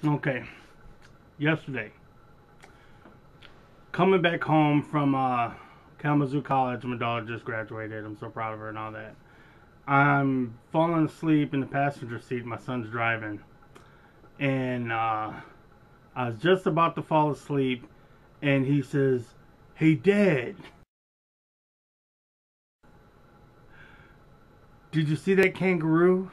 Okay, yesterday, coming back home from Kalamazoo College, my daughter just graduated. I'm so proud of her and all that. I'm falling asleep in the passenger seat. My son's driving, and I was just about to fall asleep, and he says, "Hey, Dad, did you see that kangaroo?"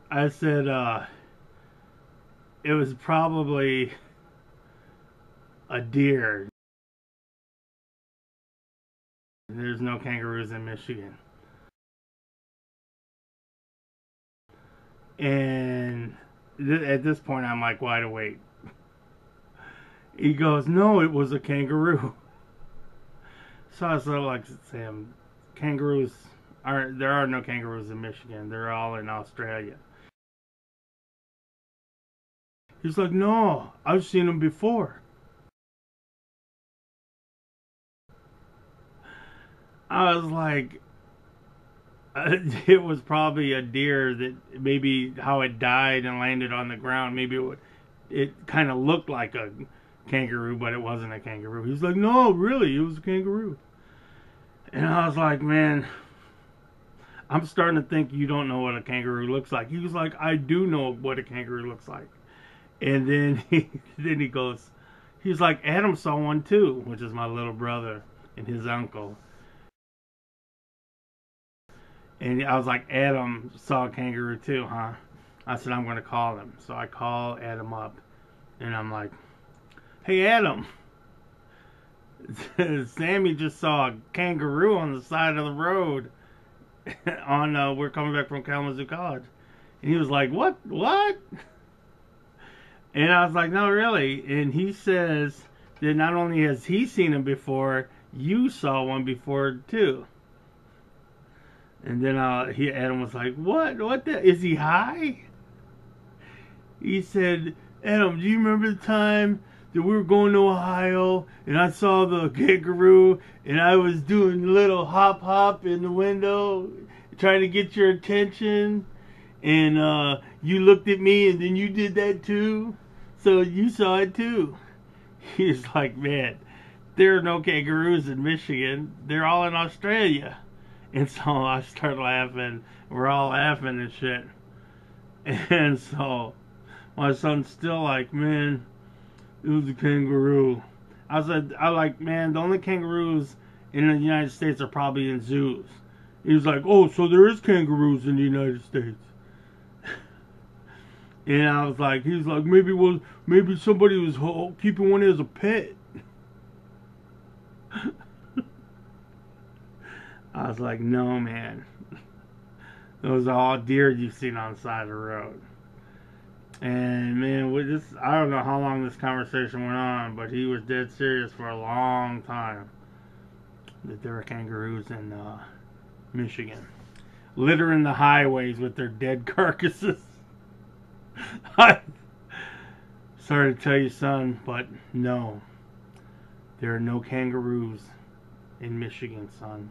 I said, "It was probably a deer. There's no kangaroos in Michigan." And at this point, I'm like wide awake. He goes, "No, it was a kangaroo." So I was like, "Sam, kangaroos there are no kangaroos in Michigan. They're all in Australia." He's like, "No, I've seen them before." I was like, it was probably a deer that maybe how it died and landed on the ground. Maybe it kind of looked like a kangaroo, but it wasn't a kangaroo. He was like, "No, really, it was a kangaroo." And I was like, "Man, I'm starting to think you don't know what a kangaroo looks like." He was like, "I do know what a kangaroo looks like." And then he goes, he's like, "Adam saw one too," which is my little brother and his uncle. And I was like, "Adam saw a kangaroo too, huh?" I said, "I'm going to call him." So I call Adam up, and I'm like, "Hey, Adam, Sammy just saw a kangaroo on the side of the road on we're coming back from Kalamazoo College." And he was like, What?" And I was like, "No, really." And he says that not only has he seen him before, you saw one before too. And then Adam was like, "What? Is he high?" He said, "Adam, do you remember the time that we were going to Ohio and I saw the kangaroo and I was doing a little hop hop in the window trying to get your attention and you looked at me and then you did that too? So you saw it too." He's like, "Man, there are no kangaroos in Michigan. They're all in Australia." And so I start laughing. We're all laughing and shit. And so my son's still like, "Man, it was a kangaroo." I like, "Man, the only kangaroos in the United States are probably in zoos." He was like, "Oh, so there is kangaroos in the United States." And I was like, he was like, maybe somebody was keeping one as a pet." I was like, "No, man. Those are all deer you've seen on the side of the road." And man, I don't know how long this conversation went on, but he was dead serious for a long time that there were kangaroos in Michigan, littering the highways with their dead carcasses. I, sorry to tell you, son, but no, there are no kangaroos in Michigan, son.